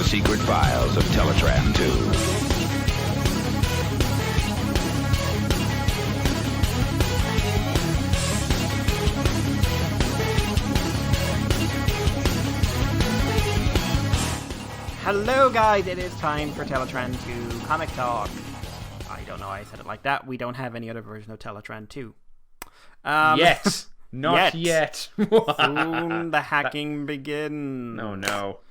the secret files of Teletraan 2. Hello guys, it is time for Teletraan 2 Comic Talk. I don't know why I said it like that. We don't have any other version of Teletraan 2. Yet. Not yet. Soon the hacking begins. Oh no.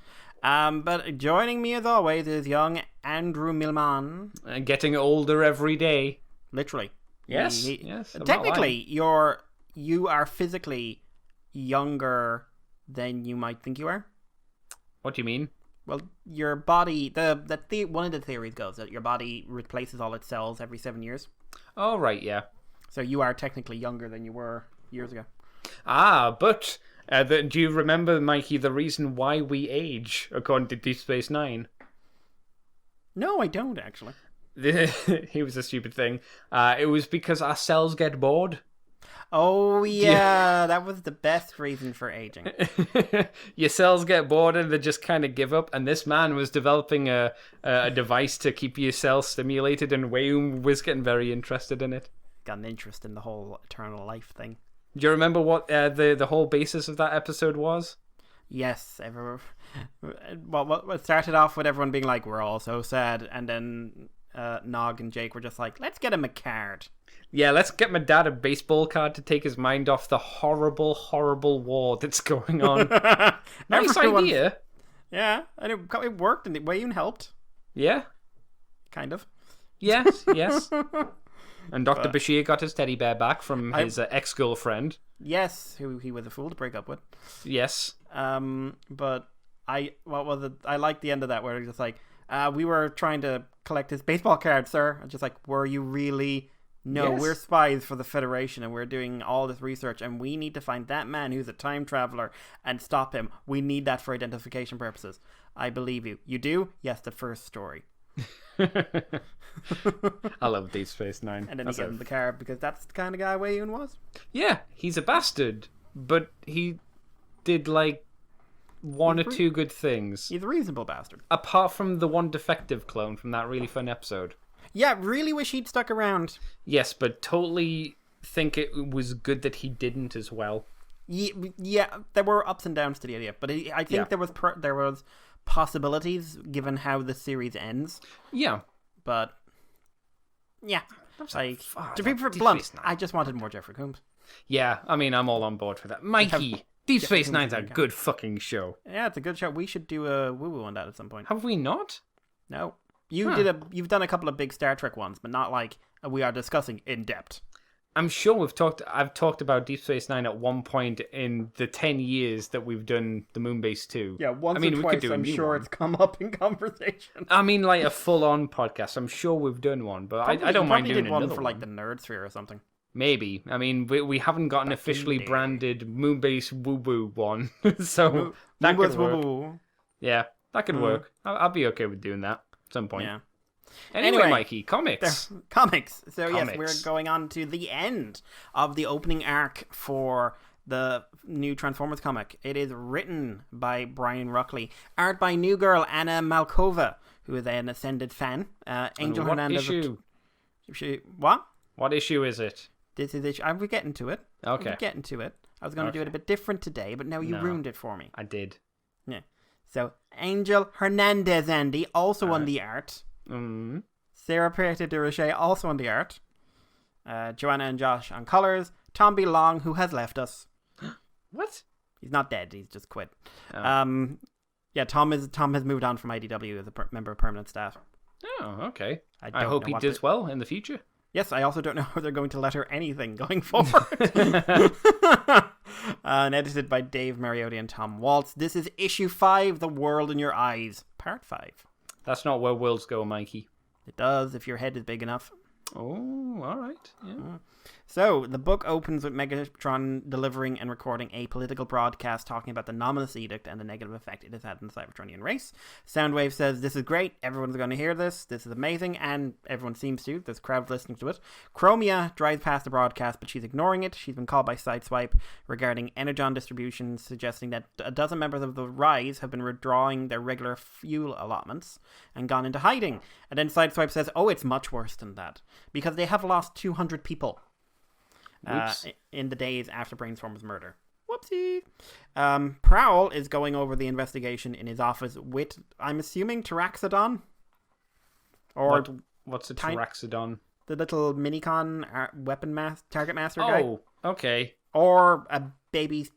But joining me as always is young Andrew Millman. Getting older every day. Literally. Yes. Yes. Technically, you are physically younger than you might think you are. What do you mean? Well, your body, one of the theories goes that your body replaces all its cells every 7 years. Oh, right, yeah. So you are technically younger than you were years ago. But do you remember, Mikey, the reason why we age, according to Deep Space Nine? No, I don't, actually. It was a stupid thing. It was because our cells get bored. Oh, yeah, that was the best reason for aging. Your cells get bored and they just kind of give up. And this man was developing a device to keep your cells stimulated, and Wayne was getting very interested in it. Got an interest in the whole eternal life thing. Do you remember what the whole basis of that episode was? Yes. Well, it started off with everyone being like, we're all so sad. And then Nog and Jake were just like, let's get him a card. Yeah, let's get my dad a baseball card to take his mind off the horrible, horrible war that's going on. Nice idea. Yeah, and it worked, and Wayne helped. Yeah. Kind of. Yes. And Dr. Bashir got his teddy bear back from his ex-girlfriend. Yes, who he was a fool to break up with. Yes. But what was it? I liked the end of that where it was just like, we were trying to collect his baseball card, sir. And just like, were you really? No, yes. We're spies for the Federation, and we're doing all this research, and we need to find that man who's a time traveler and stop him. We need that for identification purposes. I believe you. You do? Yes, the first story. I love Deep Space Nine. And then he gave him the card because that's the kind of guy Wayne was. Yeah, he's a bastard, but he did like one or two good things. He's a reasonable bastard. Apart from the one defective clone from that really fun episode. Yeah, really wish he'd stuck around. Yes, but totally think it was good that he didn't as well. Yeah, there were ups and downs to the idea, but I think there was possibilities given how the series ends. Yeah, but yeah, to be blunt, I just wanted more Jeffrey Combs. Yeah, I mean, I'm all on board for that. Mikey, Deep Space Nine's a good fucking show. Yeah, it's a good show. We should do a woo-woo on that at some point. Have we not? No. You've done a couple of big Star Trek ones, but not like we are discussing in depth. I'm sure I've talked about Deep Space Nine at one point in the 10 years that we've done the Moonbase 2. Yeah, once or twice, I'm sure it's come up in conversation. I mean, like a full-on podcast. I'm sure we've done one, but I don't mind doing another one. For like the Nerd Sphere or something. Maybe. I mean, we haven't got an officially branded Moonbase woo-woo one, so that could work. Woo-woo. Yeah, that could work. I'll be okay with doing that. Some point. Yeah. Anyway, Mikey, comics. Comics. So yes, we're going on to the end of the opening arc for the new Transformers comic. It is written by Brian Ruckley, art by new girl Anna Malkova, who is an Ascended fan. Angel Hernandez. Issue? What? What issue is it? This is issue. We're getting to it. Okay. We're getting to it. I was going to do it a bit different today, but now you ruined it for me. I did. Yeah. So, Angel Hernandez Andy, also on the art. Sarah Peretta de Rocher, also on the art. Joanna and Josh on colors. Tom B. Long, who has left us. What? He's not dead, he's just quit. Oh. Yeah, Tom has moved on from IDW as a member of permanent staff. Oh, okay. I hope he does well in the future. Yes, I also don't know how they're going to let her anything going forward. And edited by Dave Mariotti and Tom Waltz. This is issue 5, The World in Your Eyes, part 5. That's not where worlds go, Mikey. It does, if your head is big enough. Oh, all right. Yeah. So, the book opens with Megatron delivering and recording a political broadcast talking about the Nominus Edict and the negative effect it has had on the Cybertronian race. Soundwave says, "This is great, everyone's going to hear this is amazing," and everyone seems to. There's crowds listening to it. Chromia drives past the broadcast, but she's ignoring it. She's been called by Sideswipe regarding energon distribution, suggesting that a dozen members of the Rise have been withdrawing their regular fuel allotments and gone into hiding. And then Sideswipe says, "Oh, it's much worse than that, because they have lost 200 people. In the days after Brainstorm's murder." Whoopsie. Prowl is going over the investigation in his office with, I'm assuming, Taraxodon? Or what's a Taraxodon? The little Minicon target master guy. Oh, okay. Or a baby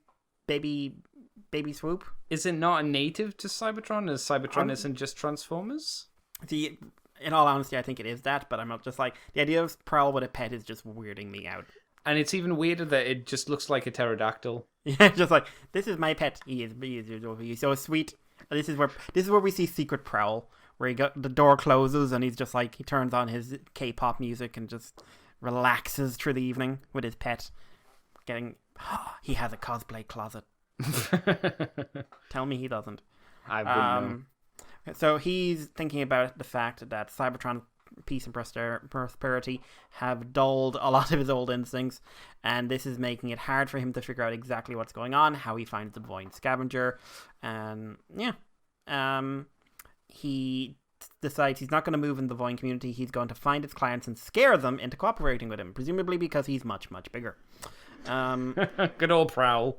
swoop. Is it not a native to Cybertron, as Cybertron isn't just Transformers? See, in all honesty, I think it is that, but I'm not just like, the idea of Prowl with a pet is just weirding me out. And it's even weirder that it just looks like a pterodactyl. Yeah, just like, this is my pet. He's so sweet. This is where we see Secret Prowl, where the door closes and he's just like, he turns on his K-pop music and just relaxes through the evening with his pet. He has a cosplay closet. Tell me he doesn't. I wouldn't know. So he's thinking about the fact that Cybertron peace and prosperity have dulled a lot of his old instincts, and this is making it hard for him to figure out exactly what's going on, how he finds the Void Scavenger, and he decides he's not going to move in the Void community. He's going to find his clients and scare them into cooperating with him, presumably because he's much, much bigger. Good old Prowl.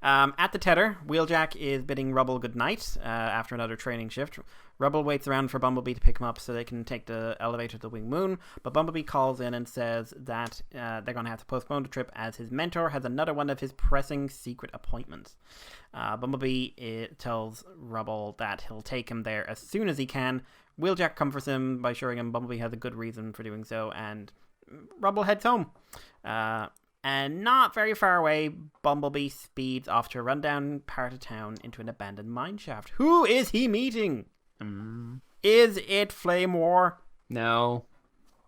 At the tether, Wheeljack is bidding Rubble goodnight after another training shift. Rubble waits around for Bumblebee to pick him up so they can take the elevator to Wing Moon, but Bumblebee calls in and says that they're going to have to postpone the trip as his mentor has another one of his pressing secret appointments. Bumblebee tells Rubble that he'll take him there as soon as he can. Wheeljack comforts him by showing him Bumblebee has a good reason for doing so, and Rubble heads home. And not very far away, Bumblebee speeds off to a rundown part of town into an abandoned mineshaft. Who is he meeting? Is it Flame War? No.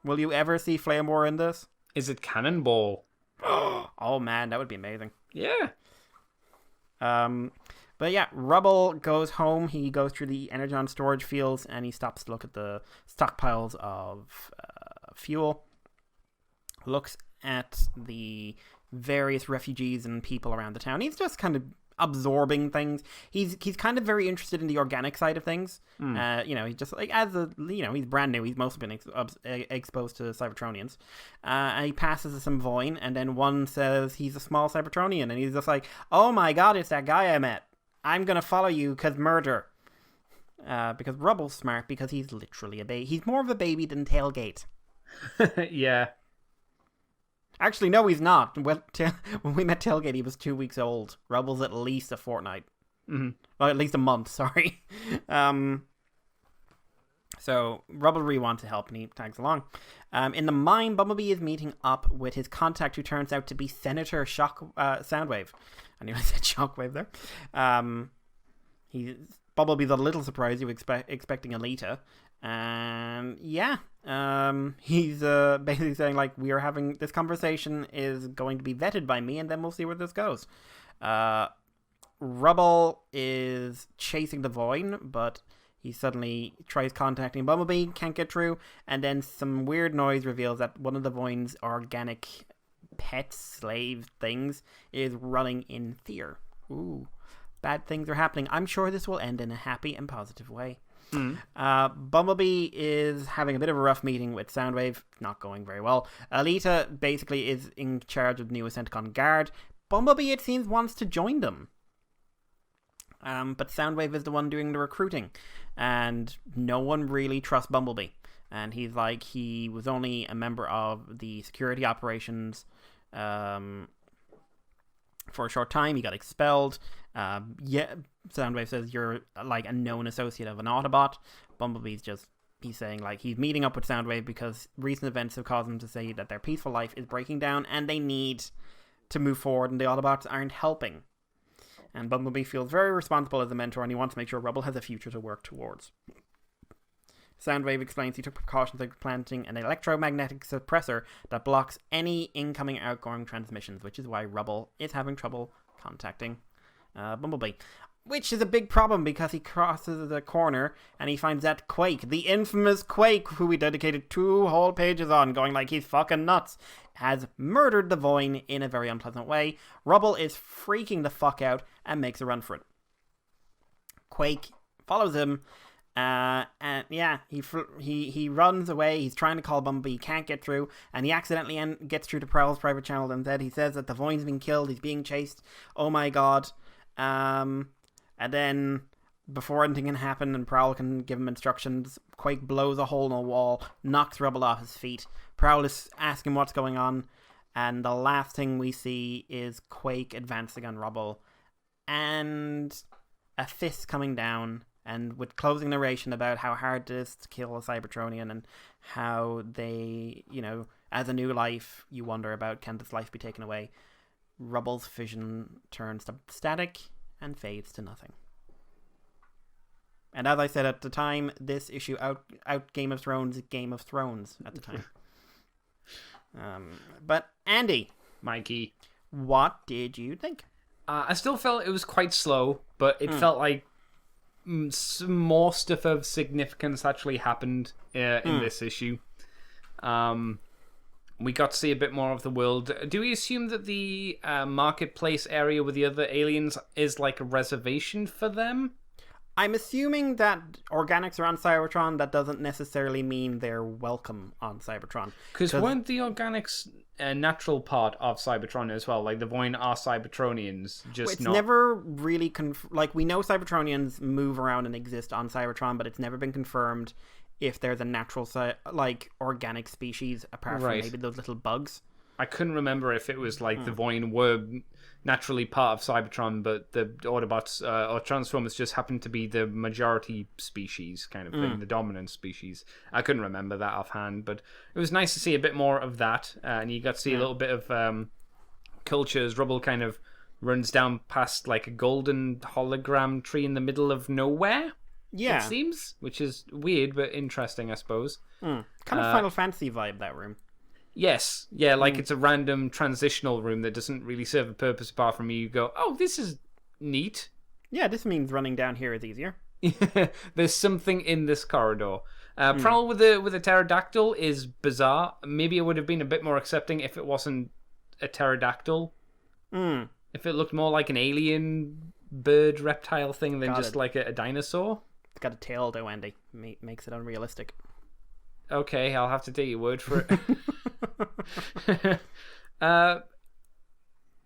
Will you ever see Flame War in this? Is it Cannonball? Oh man, that would be amazing. Yeah. But yeah, Rubble goes home. He goes through the energon storage fields and he stops to look at the stockpiles of fuel. Looks at the various refugees and people around the town. He's just kind of absorbing things. He's kind of very interested in the organic side of things. He's just like, he's brand new. He's mostly been exposed to Cybertronians. And he passes some Voin, and then one says he's a small Cybertronian, and he's just like, "Oh my god, it's that guy I met. I'm gonna follow you because murder." Because Rubble's smart, because he's literally a baby. He's more of a baby than Tailgate. Yeah. Actually, no, he's not. When we met Tailgate, he was 2 weeks old. Rubble's at least a fortnight. Mm-hmm. Well, at least a month, sorry. So, Rubble really wants to help, and he tags along. In the mine, Bumblebee is meeting up with his contact, who turns out to be Senator Soundwave. I knew I said Shockwave there. Bumblebee's a little surprised. He was expecting Alita. And he's basically saying, like, we are having this conversation is going to be vetted by me, and then we'll see where this goes. Rubble is chasing the Void, but he suddenly tries contacting Bumblebee, can't get through, and then some weird noise reveals that one of the Void's organic pet slave things is running in fear. Ooh, bad things are happening. I'm sure this will end in a happy and positive way. Bumblebee is having a bit of a rough meeting with Soundwave, not going very well. Alita basically is in charge of the new Ascenticon Guard. Bumblebee, it seems, wants to join them. But Soundwave is the one doing the recruiting, and no one really trusts Bumblebee. And he's like, he was only a member of the security operations for a short time. He got expelled. Soundwave says you're like a known associate of an Autobot. Bumblebee's he's saying like he's meeting up with Soundwave because recent events have caused him to say that their peaceful life is breaking down and they need to move forward, and the Autobots aren't helping. And Bumblebee feels very responsible as a mentor, and he wants to make sure Rubble has a future to work towards. Soundwave explains he took precautions like planting an electromagnetic suppressor that blocks any incoming outgoing transmissions, which is why Rubble is having trouble contacting Bumblebee. Which is a big problem because he crosses the corner and he finds that Quake, the infamous Quake, who we dedicated 2 whole pages on, going like he's fucking nuts, has murdered the Void in a very unpleasant way. Rubble is freaking the fuck out and makes a run for it. Quake follows him, and yeah, he runs away. He's trying to call Bumblebee, he can't get through, and he accidentally gets through to Prowl's private channel instead. He says that the Void's been killed, he's being chased. Oh my god. And then, before anything can happen and Prowl can give him instructions, Quake blows a hole in a wall, knocks Rubble off his feet. Prowl is asking what's going on, and the last thing we see is Quake advancing on Rubble, and a fist coming down, and with closing narration about how hard it is to kill a Cybertronian, and how they, as a new life, you wonder about, can this life be taken away? Rubble's vision turns to static and fades to nothing. And as I said at the time, this issue out Game of Thrones at the time. But Andy, Mikey, what did you think? I still felt it was quite slow, but it felt like some more stuff of significance actually happened in this issue. We got to see a bit more of the world. Do we assume that the marketplace area with the other aliens is like a reservation for them? I'm assuming that organics are on Cybertron. That doesn't necessarily mean they're welcome on Cybertron. Because weren't the organics a natural part of Cybertron as well? Like the Void are Cybertronians, just not... It's never really... we know Cybertronians move around and exist on Cybertron, but it's never been confirmed if there's a natural, organic species apart from maybe those little bugs. I couldn't remember if it was like the Void were naturally part of Cybertron, but the Autobots or Transformers just happened to be the majority species kind of thing, the dominant species. I couldn't remember that offhand, but it was nice to see a bit more of that, and you got to see a little bit of culture as Rubble kind of runs down past like a golden hologram tree in the middle of nowhere. Yeah, it seems, which is weird but interesting, I suppose. Kind of Final Fantasy vibe, that room. Yes, yeah, like it's a random transitional room that doesn't really serve a purpose apart from you go, oh, this is neat. Yeah, this means running down here is easier. There's something in this corridor. Prowl with a pterodactyl is bizarre. Maybe it would have been a bit more accepting if it wasn't a pterodactyl. If it looked more like an alien bird reptile thing than just like a dinosaur. It's got a tail though, Andy. Makes it unrealistic. Okay, I'll have to take your word for it.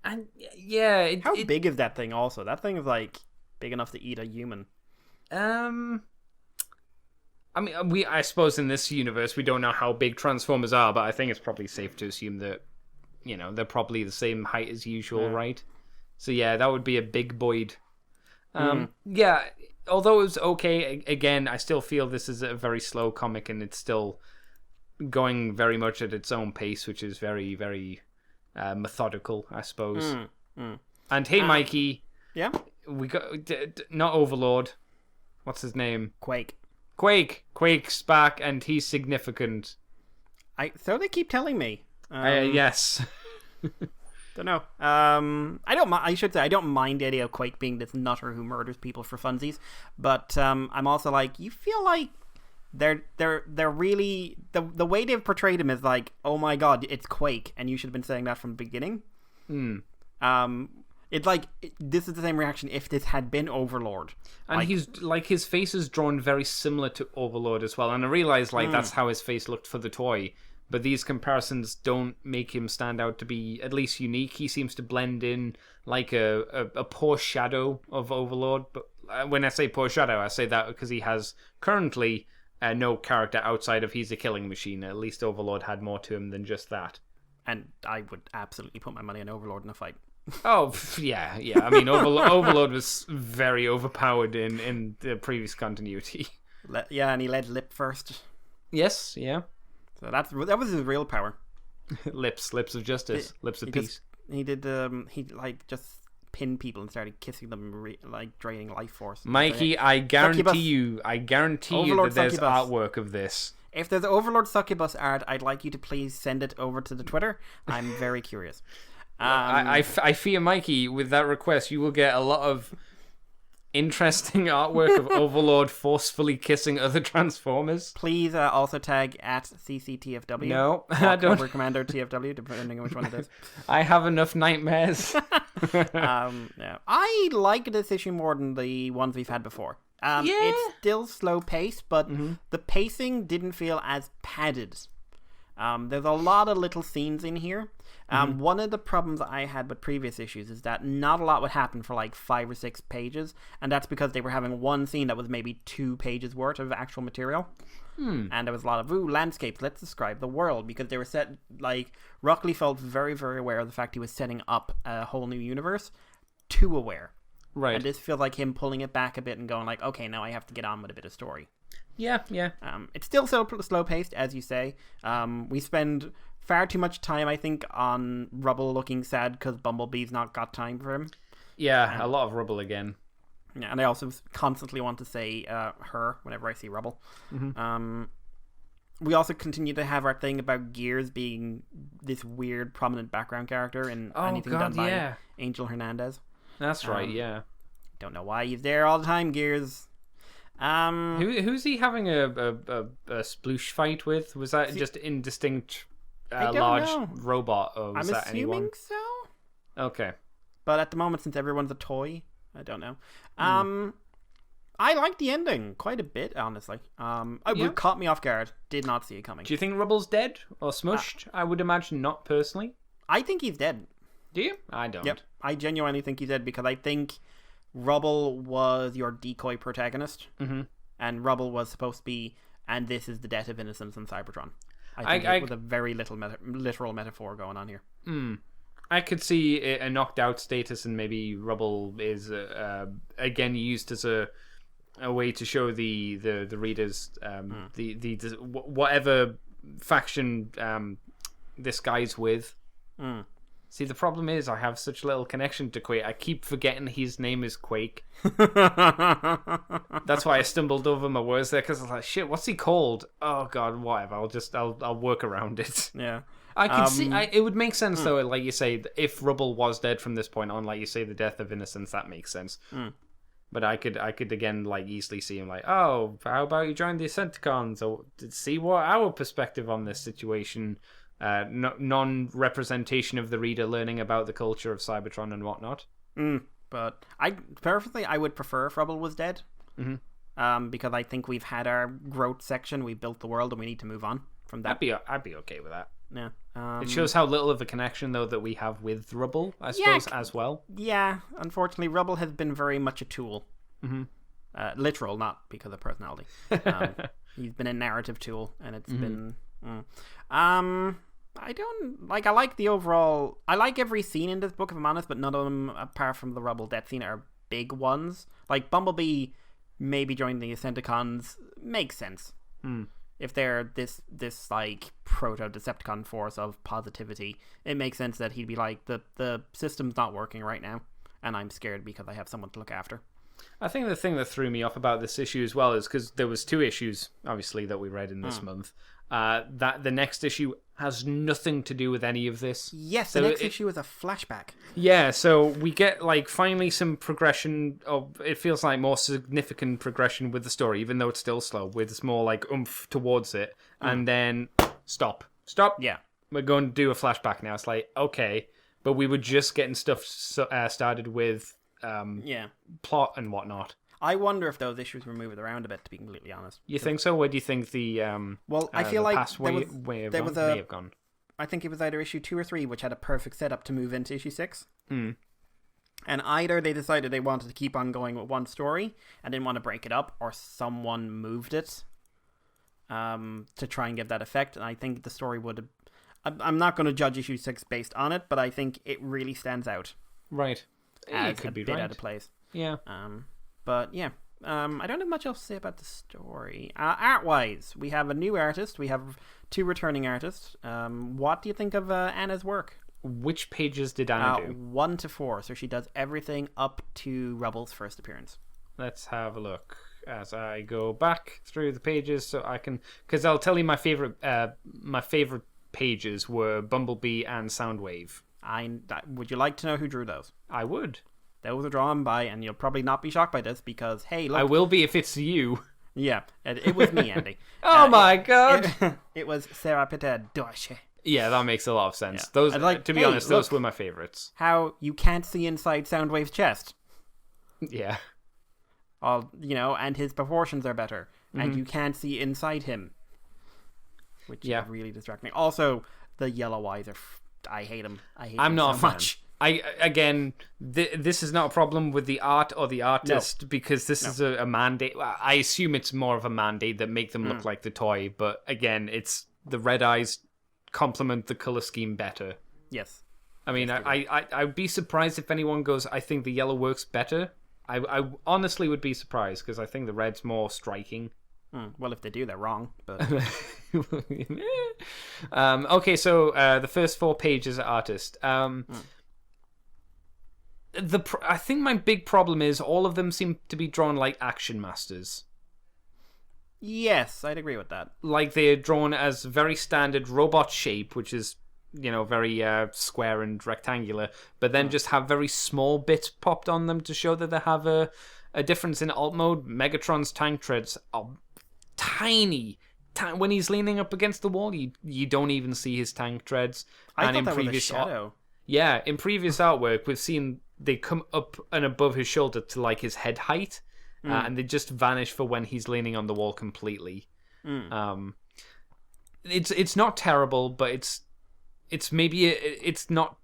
And yeah, how big is that thing? Also, that thing is like big enough to eat a human. I mean, I suppose in this universe we don't know how big Transformers are, but I think it's probably safe to assume that they're probably the same height as usual, right? So yeah, that would be a big Void. Yeah. Although it was okay, again, I still feel this is a very slow comic and it's still going very much at its own pace, which is very, very methodical, I suppose. And hey, Mikey. Yeah? We got... not Overlord. What's his name? Quake. Quake's back and he's significant. So they keep telling me. Yes. Don't know. I should say I don't mind the idea of Quake being this nutter who murders people for funsies, but I'm also like, you feel like they're really the way they've portrayed him is like, oh my god, it's Quake, and you should have been saying that from the beginning. It's like this is the same reaction if this had been Overlord, and he's like his face is drawn very similar to Overlord as well, and I realized that's how his face looked for the toy. But these comparisons don't make him stand out to be at least unique. He seems to blend in like a poor shadow of Overlord. But when I say poor shadow, I say that because he has currently no character outside of he's a killing machine. At least Overlord had more to him than just that. And I would absolutely put my money on Overlord in a fight. Oh, yeah. I mean, Overlord was very overpowered in the previous continuity. And he led Lip first. Yes, yeah. So that was his real power. lips of justice, lips of peace. He did. He just pinned people and started kissing them, like draining life force. Mikey, I guarantee you Overlord that there's Succubus. artwork of this. If there's Overlord Succubus art, I'd like you to please send it over to the Twitter. I'm very curious. I fear, Mikey, with that request, you will get a lot of interesting artwork of Overlord forcefully kissing other Transformers. Please also tag at CCTFW. No, I don't. Cobra Commander TFW, depending on which one it is. I have enough nightmares. Yeah. I like this issue more than the ones we've had before. It's still slow paced, but the pacing didn't feel as padded. There's a lot of little scenes in here. One of the problems I had with previous issues is that not a lot would happen for like 5 or 6 pages, and that's because they were having one scene that was maybe 2 pages worth of actual material. And there was a lot of landscapes. Let's describe the world, because they were set like Rockley felt very, very aware of the fact he was setting up a whole new universe. Too aware. Right. And this feels like him pulling it back a bit and going like, okay, now I have to get on with a bit of story. Yeah. It's still so slow-paced, as you say. We spend far too much time, I think, on Rubble looking sad because Bumblebee's not got time for him. Yeah, a lot of Rubble again. Yeah, and I also constantly want to say her whenever I see Rubble. We also continue to have our thing about Gears being this weird, prominent background character in anything done by Angel Hernandez. That's right, yeah. Don't know why he's there all the time, Gears. Who's he having a sploosh fight with? Was that just indistinct large robot, or was that anyone? I'm assuming so. Okay. But at the moment, since everyone's a toy, I don't know. I like the ending quite a bit, honestly. It caught me off guard. Did not see it coming. Do you think Rubble's dead or smushed? I would imagine not, personally. I think he's dead. Do you? I don't. Yep. I genuinely think he's dead, because I think Rubble was your decoy protagonist, and Rubble was supposed to be, and this is the death of innocence in Cybertron. I think it was a very literal metaphor going on here. I could see a knocked out status, and maybe Rubble is again used as a way to show the readers the whatever faction this guy's with. See, the problem is I have such little connection to Quake. I keep forgetting his name is Quake. That's why I stumbled over my words there, because I was like, shit, what's he called? Oh god, whatever. I'll work around it. Yeah. I can see. It would make sense though, like you say, if Rubble was dead from this point on, like you say, the death of innocence, that makes sense. But I could again like easily see him like, oh, how about you join the Decepticons, or see what our perspective on this situation. Non-representation of the reader learning about the culture of Cybertron and whatnot. But I would prefer if Rubble was dead. Because I think we've had our growth section, we've built the world, and we need to move on from that. I'd be okay with that. Yeah. It shows how little of a connection though that we have with Rubble, I suppose, as well. Yeah, unfortunately, Rubble has been very much a tool. Literal, not because of personality. He's been a narrative tool, and it's been. I like the overall. I like every scene in this book, if I'm honest, but none of them, apart from the Rubble death scene, are big ones. Like Bumblebee maybe joining the Decepticons makes sense. If they're this like proto Decepticon force of positivity, it makes sense that he'd be like, the system's not working right now, and I'm scared because I have someone to look after. I think the thing that threw me off about this issue as well is because there was 2 issues, obviously, that we read in this month. That the next issue has nothing to do with any of this. Yes, the next issue is a flashback. Yeah, so we get like finally some progression, or it feels like more significant progression with the story, even though it's still slow, with more like oomph towards it. And then stop. Yeah, We're going to do a flashback now. It's like, okay, but we were just getting stuff started with plot and whatnot. I wonder if those issues were moved around a bit, to be completely honest. You think so? Where do you think the I feel like may have gone? I think it was either issue 2 or 3, which had a perfect setup to move into issue 6. And either they decided they wanted to keep on going with one story and didn't want to break it up, or someone moved it to try and give that effect. And I think the story would have... I'm not going to judge issue 6 based on it, but I think it really stands out. Right. As it could a be bit right. out of place. Yeah. But yeah, I don't have much else to say about the story. Art-wise, we have a new artist. We have 2 returning artists. What do you think of Anna's work? Which pages did Anna do? 1 to 4. So she does everything up to Rubble's first appearance. Let's have a look as I go back through the pages, so I can, because I'll tell you my favorite pages were Bumblebee and Soundwave. Would you like to know who drew those? I would. Those are drawn by, and you'll probably not be shocked by this because, hey, look. I will be if it's you. Yeah, it was me, Andy. Oh my god! It was Sarah Peter Dorsey. Yeah, that makes a lot of sense. Yeah. Those, to be hey, honest, those look, were my favorites. How you can't see inside Soundwave's chest. Yeah. And his proportions are better, and you can't see inside him, which really distract me. Also, the yellow eyes are. I hate him. I'm not so much. This is not a problem with the art or the artist because this is a mandate. I assume it's more of a mandate that make them look like the toy, but again, it's the red eyes complement the color scheme better. Yes. I mean, I'd be surprised if anyone goes, I think the yellow works better. I honestly would be surprised because I think the red's more striking. Well, if they do, they're wrong. But okay, so the first 4 pages are artist. I think my big problem is all of them seem to be drawn like Action Masters. Yes, I'd agree with that. Like they're drawn as very standard robot shape, which is very square and rectangular, but then just have very small bits popped on them to show that they have a difference in alt mode. Megatron's tank treads are tiny. When he's leaning up against the wall, you don't even see his tank treads. I thought that was a shadow. Yeah, in previous artwork, we've seen they come up and above his shoulder to like his head height, and they just vanish for when he's leaning on the wall completely. It's not terrible, but it's not.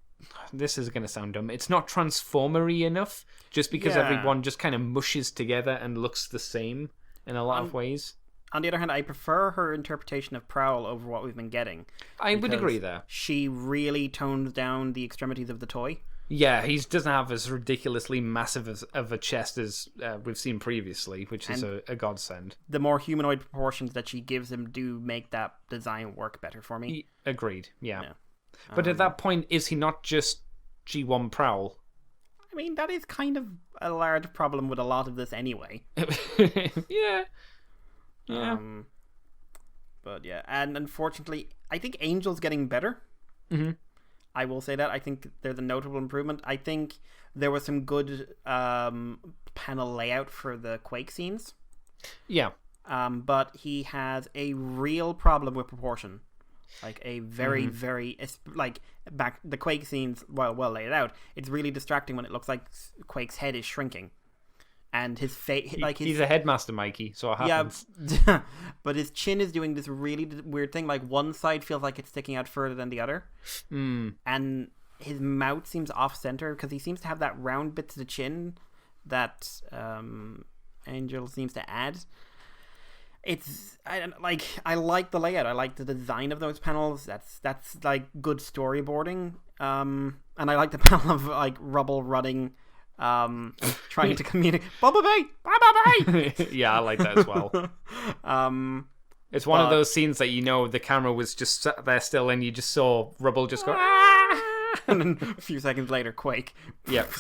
This is going to sound dumb. It's not Transformer-y enough, just because everyone just kind of mushes together and looks the same in a lot of ways. On the other hand, I prefer her interpretation of Prowl over what we've been getting. I would agree there. She really tones down the extremities of the toy. Yeah, he doesn't have as ridiculously massive of a chest as we've seen previously, which is a godsend. The more humanoid proportions that she gives him do make that design work better for me. Agreed, yeah. But at that point, is he not just G1 Prowl? I mean, that is kind of a large problem with a lot of this anyway. Yeah. But yeah, and unfortunately, I think Angel's getting better. I will say that. I think there's a notable improvement. I think there was some good panel layout for the Quake scenes. Yeah. But he has a real problem with proportion. Like a very, very, like back the Quake scenes, well laid out. It's really distracting when it looks like Quake's head is shrinking, and his face, he's a headmaster, Mikey. So it happens. Yeah, but his chin is doing this really weird thing. Like one side feels like it's sticking out further than the other, and his mouth seems off center because he seems to have that round bit to the chin that Angel seems to add. I like the layout. I like the design of those panels. That's like good storyboarding. And I like the panel of like Rubble running, trying to communicate. Bumblebee. Yeah, I like that as well. It's one of those scenes that the camera was just sat there still, and you just saw Rubble just go. And then a few seconds later, Quake. Yep.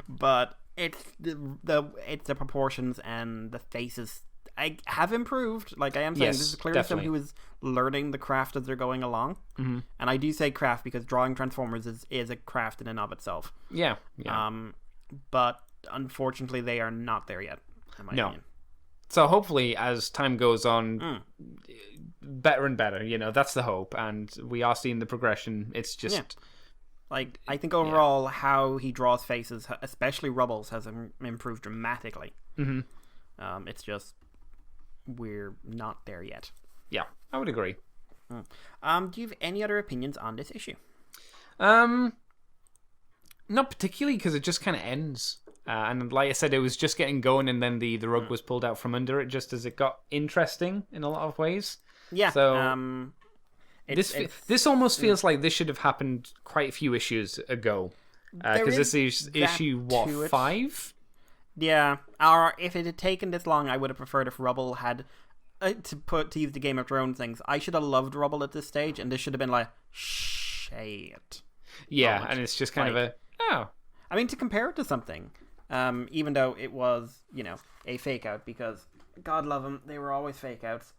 But it's the proportions and the faces I have improved. Like I am saying, this is clearly someone who is learning the craft as they're going along. And I do say craft because drawing Transformers is a craft in and of itself. Yeah. But unfortunately, they are not there yet. In my opinion. So hopefully, as time goes on, better and better. That's the hope, and we are seeing the progression. It's just. Yeah. Like, I think overall how he draws faces, especially Rubble's, has improved dramatically. It's just, we're not there yet. Yeah, I would agree. Do you have any other opinions on this issue? Not particularly, because it just kind of ends. And like I said, it was just getting going, and then the rug was pulled out from under it just as it got interesting in a lot of ways. Yeah. So... This almost feels like this should have happened quite a few issues ago. Because this is issue, 5? Yeah. Or if it had taken this long, I would have preferred if Rubble had to use the Game of Thrones things, I should have loved Rubble at this stage, and this should have been like shit. Yeah, and it's just kind of I mean, to compare it to something, even though it was, a fake out, because God love him, they were always fake outs.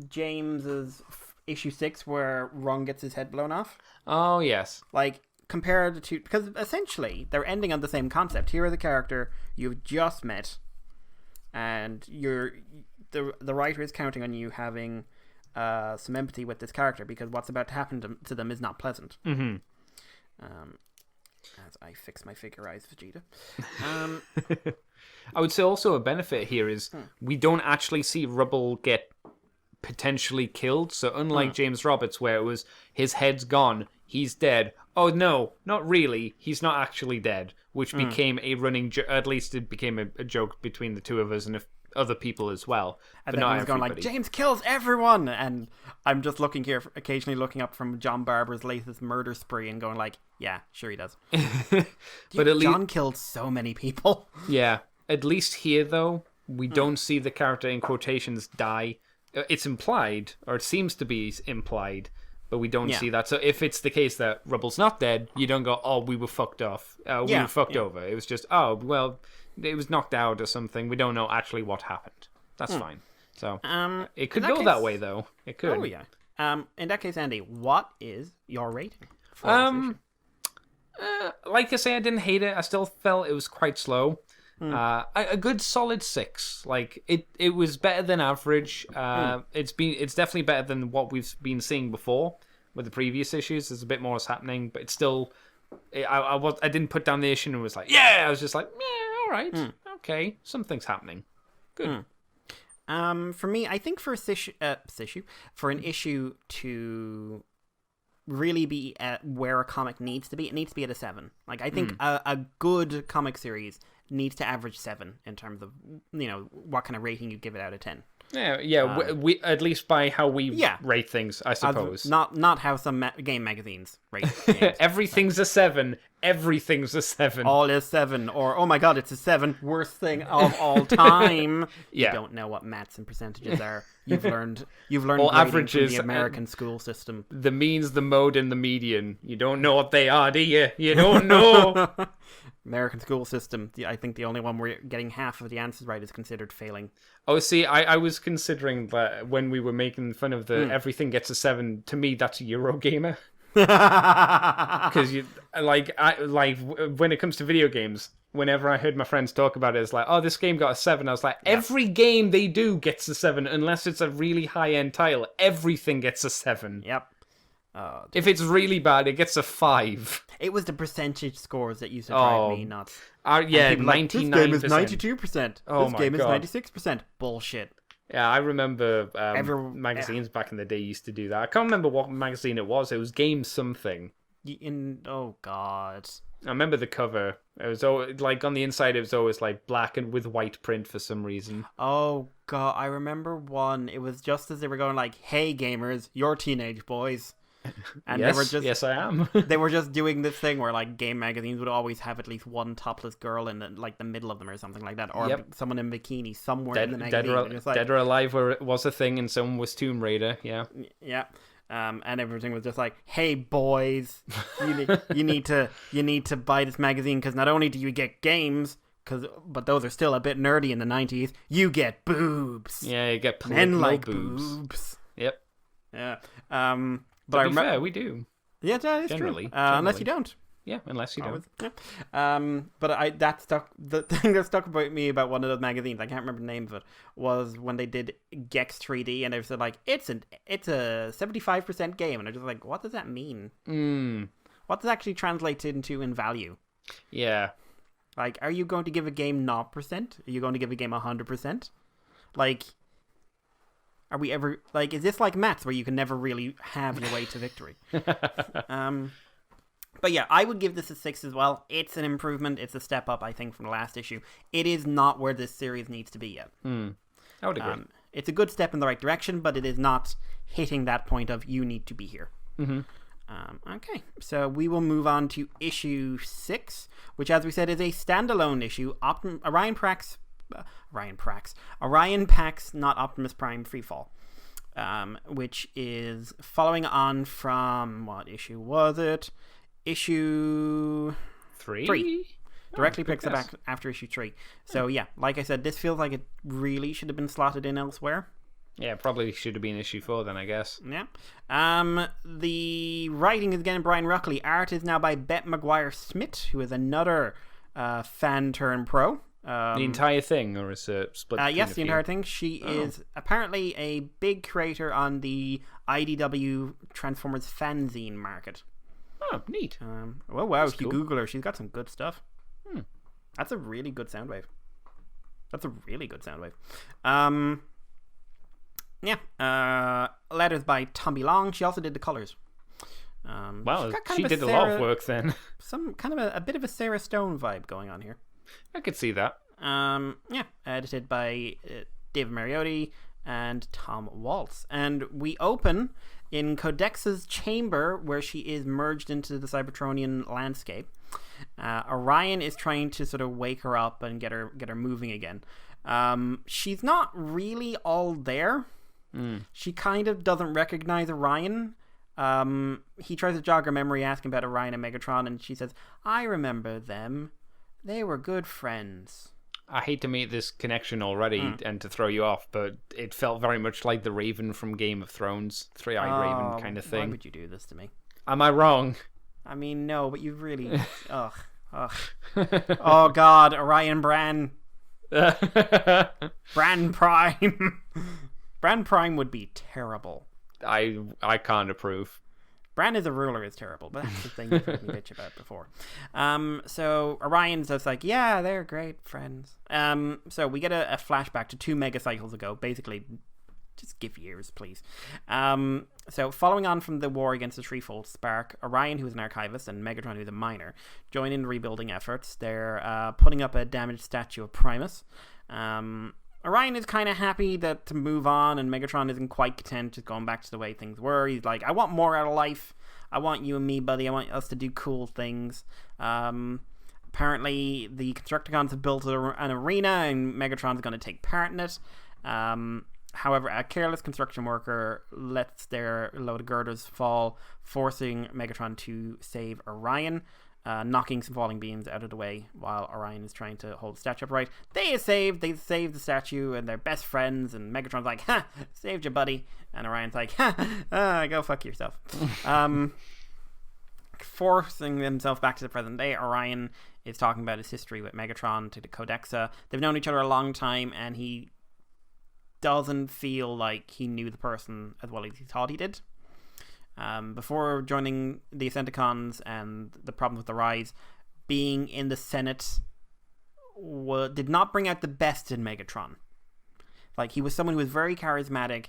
James's issue 6 where Ron gets his head blown off. Oh yes. Like, compared to, because essentially they're ending on the same concept. Here is a character you've just met, and the writer is counting on you having some empathy with this character, because what's about to happen to them is not pleasant. Mm-hmm. As I fix my figure eyes, Vegeta. I would say also a benefit here is we don't actually see Rubble get potentially killed. So unlike James Roberts, where it was his head's gone, he's dead. Oh no, not really. He's not actually dead, which became a running at least it became a joke between the two of us and other people as well. And but then not he's going like, James kills everyone, and I'm just looking here, occasionally looking up from John Barber's latest murder spree and going like, yeah, sure he does. But at John killed so many people. Yeah, at least here though, we don't see the character in quotations die. It's implied, or it seems to be implied, but we don't see that. So if it's the case that Rubble's not dead, you don't go, oh, we were fucked off. We were fucked over. It was just, oh, well, it was knocked out or something. We don't know actually what happened. That's fine. So it could go that way, though. It could. Oh, yeah. In that case, Andy, what is your rating for this issue? Like I say, I didn't hate it. I still felt it was quite slow. A good solid 6. Like it was better than average. It's definitely better than what we've been seeing before with the previous issues. There's a bit more is happening, but it's still. I didn't put down the issue and was like, yeah. I was just like, yeah, all right, okay, something's happening. Good. For me, I think for an issue to really be at where a comic needs to be, it needs to be at a 7. Like, I think a good comic series needs to average 7 in terms of, what kind of rating you give it out of 10. Yeah. We at least by how we rate things, I suppose. Not how some game magazines rate games. Everything's a 7. Everything's a 7. All is 7. Or, oh my god, it's a 7. Worst thing of all time. You don't know what maths and percentages are. You've learned all averages from the American school system. The means, the mode, and the median. You don't know what they are, do you? You don't know. American school system. I think the only one where getting half of the answers right is considered failing. Oh, see, I was considering that when we were making fun of the everything gets a 7. To me, that's Eurogamer. Because when it comes to video games, whenever I heard my friends talk about it, it's like, oh, this game got a 7. I was like, every game they do gets a 7, unless it's a really high-end title. Everything gets a 7. Yep. If it's really bad, it gets a 5. It was the percentage scores that used to drive me nuts. 99%. Like, this game is 92%. Oh this my game God. is 96%. Bullshit. Yeah, I remember magazines back in the day used to do that. I can't remember what magazine it was. It was Game something. Oh, God. I remember the cover. It was always, like, on the inside it was always like black and with white print for some reason. Oh, God. I remember one. It was just as they were going like, hey, gamers, you're teenage boys. And yes, they were just, yes, I am. They were just doing this thing where, like, game magazines would always have at least one topless girl in the middle of them or something like that, or someone in bikini somewhere in the magazine. Dead or Alive was a thing, and someone was Tomb Raider. Yeah. And everything was just like, hey boys, you need to buy this magazine, because not only do you get games, but those are still a bit nerdy in the 90s. You get boobs. Yeah, you get men like boobs. Yep. Yeah. But to be fair, we do. Yeah, that is generally, true. Unless you don't. Yeah, unless you don't. But the thing that stuck about me about one of those magazines, I can't remember the name of it, was when they did Gex 3D, and they said like, it's a 75% game, and I was just like, what does that mean? What does it actually translate into in value? Yeah. Like, are you going to give a game 0%? Are you going to give a game 100%? Like, are we ever, like, is this like maths where you can never really have your way to victory? But yeah, I would give this a 6 as well. It's an improvement. It's a step up, I think, from the last issue. It is not where this series needs to be yet. I would agree. It's a good step in the right direction, but it is not hitting that point of you need to be here. Okay, so we will move on to issue 6, which, as we said, is a standalone issue. Orion Prax Orion Pax, not Optimus Prime Freefall, which is following on from what issue was it? Issue 3. Directly picks it back after issue 3. So yeah, like I said, this feels like it really should have been slotted in elsewhere. Yeah, probably should have been issue 4 then, I guess. Yeah. The writing is again Brian Ruckley. Art is now by Bette McGuire-Smith, who is another fan turn pro. The entire thing, or is it split? Yes, the entire thing. She is apparently a big creator on the IDW Transformers fanzine market. Oh, neat. Oh wow, if you Google her, she's got some good stuff. That's a really good sound wave. Yeah. Letters by Tommy Long. She also did the colors. Wow, she did a lot of work then. Some kind of a bit of a Sarah Stone vibe going on here. I could see that. Yeah, edited by David Mariotti and Tom Waltz. And we open in Codexa's chamber, where she is merged into the Cybertronian landscape. Orion is trying to sort of wake her up and get her moving again. She's not really all there. She kind of doesn't recognize Orion. He tries to jog her memory, asking about Orion and Megatron, and she says, "I remember them. They were good friends." I hate to make this connection already and to throw you off, but it felt very much like the Raven from Game of Thrones, three-eyed Raven kind of thing. Why would you do this to me? Am I wrong? I mean, no, but you really... Ugh. Oh, God, Orion Bran. Bran Prime. Bran Prime would be terrible. I can't approve. Bran as a ruler is terrible, but that's the thing you've heard me bitch about before. So Orion's just like, yeah, they're great friends. So we get a flashback to 2 megacycles ago. Basically, just give years, please. So following on from the war against the Threefold Spark, Orion, who is an archivist, and Megatron, who is a miner, join in rebuilding efforts. They're putting up a damaged statue of Primus. Orion is kind of happy to move on, and Megatron isn't quite content just going back to the way things were. He's like, I want more out of life. I want you and me, buddy. I want us to do cool things. Apparently, the Constructicons have built an arena, and Megatron's going to take part in it. However, a careless construction worker lets their load of girders fall, forcing Megatron to save Orion. Knocking some falling beams out of the way while Orion is trying to hold the statue upright. They save the statue, and they're best friends, and Megatron's like, ha, saved you, buddy. And Orion's like, ha, go fuck yourself. Forcing himself back to the present day, Orion is talking about his history with Megatron to the Codexa. They've known each other a long time, and he doesn't feel like he knew the person as well as he thought he did. Before joining the Ascenticons and the problem with the Rise, being in the Senate did not bring out the best in Megatron. Like, he was someone who was very charismatic,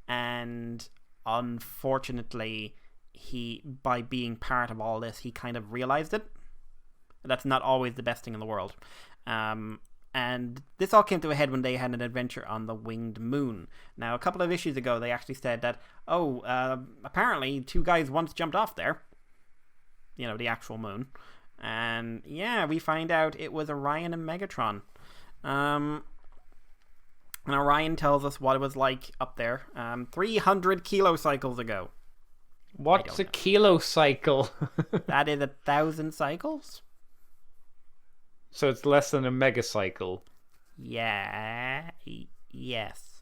and unfortunately, by being part of all this, he kind of realized it. That's not always the best thing in the world. And this all came to a head when they had an adventure on the Winged Moon. Now, a couple of issues ago, they actually said that, apparently 2 guys once jumped off there. You know, the actual moon. And, yeah, we find out it was Orion and Megatron. And Orion tells us what it was like up there 300 kilocycles ago. What's a kilocycle? That is 1,000 cycles? So it's less than a megacycle. Yeah. Yes.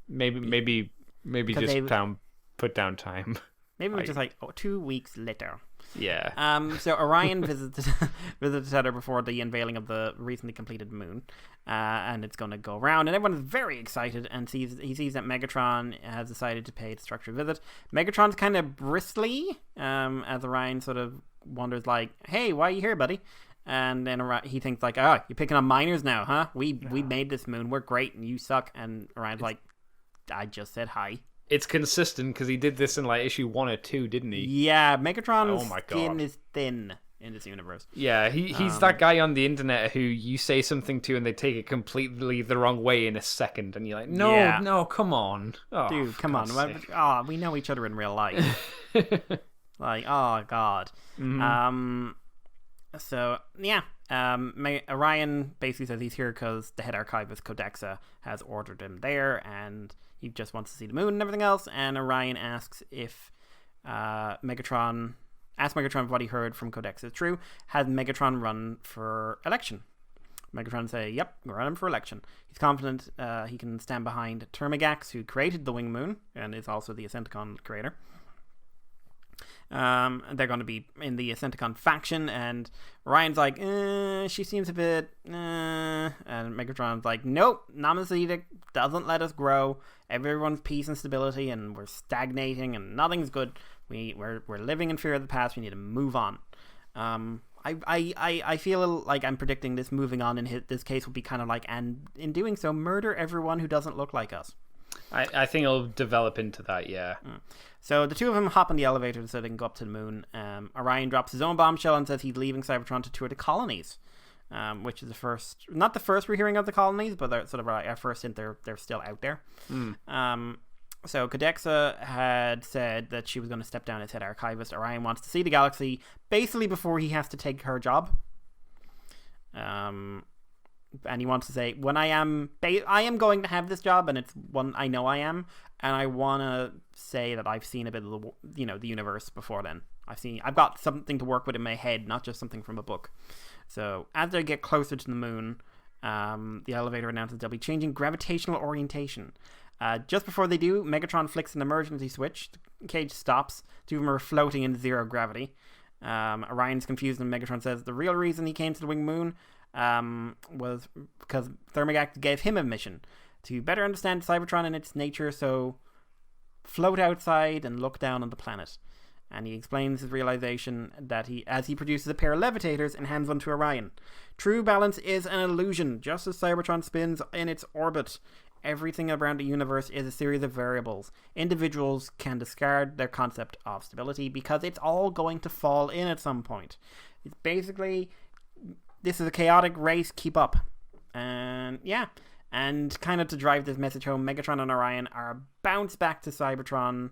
Maybe just put down time. Maybe just like 2 weeks later. Yeah. So Orion visited her before the unveiling of the recently completed moon, and it's going to go around, and everyone is very excited, and he sees that Megatron has decided to pay the structured visit. Megatron's kind of bristly, as Orion sort of wonders, like, "Hey, why are you here, buddy?" And then he thinks like, you're picking on miners now, huh? We made this moon. We're great, and you suck. And Orion's like, I just said hi. It's consistent because he did this in like issue 1 or 2, didn't he? Yeah, Megatron's skin is thin in this universe. Yeah, he's that guy on the internet who you say something to and they take it completely the wrong way in a second, and you're like, no, come on. Oh, dude, come on. We know each other in real life. Like, oh, God. Mm-hmm. So, yeah, Orion basically says he's here because the head archivist Codexa has ordered him there, and he just wants to see the moon and everything else. And Orion asks if Megatron if what he heard from Codexa is true. Had Megatron run for election? Megatron say, yep, we're running for election. He's confident he can stand behind Termigax, who created the Winged Moon and is also the Acenticon creator. They're going to be in the Acenticon faction, and Ryan's like, she seems a bit, and Megatron's like, nope, Namasedic doesn't let us grow. Everyone's peace and stability, and we're stagnating, and nothing's good. We're living in fear of the past. We need to move on. I feel like I'm predicting this moving on in this case will be kind of like, and in doing so, murder everyone who doesn't look like us. I think it'll develop into that, yeah. So the two of them hop on the elevator so they can go up to the moon. Orion drops his own bombshell and says he's leaving Cybertron to tour the colonies, which is not the first we're hearing of the colonies, but they're sort of our first hint they're still out there. So Codexa had said that she was going to step down as head archivist. Orion wants to see the galaxy basically before he has to take her job. And he wants to say, when I am going to have this job, and it's one I know I am, and I want to say that I've seen a bit of the universe before then. I've got something to work with in my head, not just something from a book. So as they get closer to the moon, the elevator announces they'll be changing gravitational orientation. Just before they do, Megatron flicks an emergency switch. The cage stops. Two of them are floating in zero gravity. Orion's confused, and Megatron says the real reason he came to the Winged Moon was because Thermigax gave him a mission to better understand Cybertron and its nature, so float outside and look down on the planet. And he explains his realization that as he produces a pair of levitators and hands one to Orion. True balance is an illusion, just as Cybertron spins in its orbit. Everything around the universe is a series of variables. Individuals can discard their concept of stability because it's all going to fall in at some point. It's basically, this is a chaotic race, keep up. And yeah, and kind of to drive this message home, Megatron and Orion are bounced back to Cybertron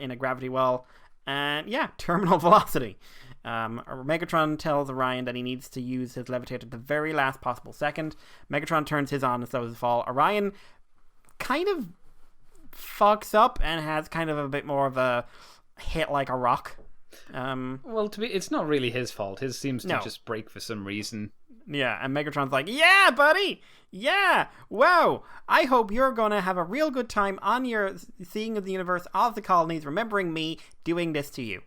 in a gravity well. And yeah, terminal velocity. Megatron tells Orion that he needs to use his levitator at the very last possible second. Megatron turns his on and slows his fall. Orion kind of fucks up and has kind of a bit more of a hit like a rock. Well, it's not really his fault. His seems to just break for some reason. Yeah, and Megatron's like, yeah, buddy! Yeah! Wow! I hope you're gonna have a real good time on your seeing of the universe of the colonies, remembering me doing this to you.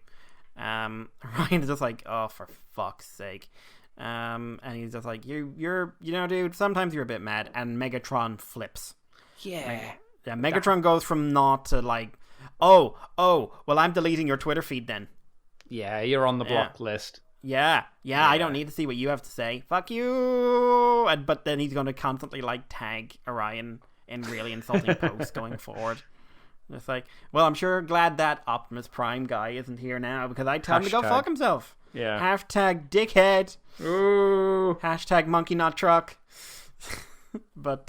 Ryan's just like, oh, for fuck's sake. And he's just like, you're dude, sometimes you're a bit mad. And Megatron flips. Yeah. Megatron goes from naught to like, oh, well, I'm deleting your Twitter feed then. Yeah, you're on the block list. Yeah, I don't need to see what you have to say. Fuck you! But then he's going to constantly like tag Orion in really insulting posts going forward. It's like, well, I'm sure glad that Optimus Prime guy isn't here now because I tell him to go fuck himself. Yeah. Hashtag dickhead. Ooh. Hashtag monkey not truck. But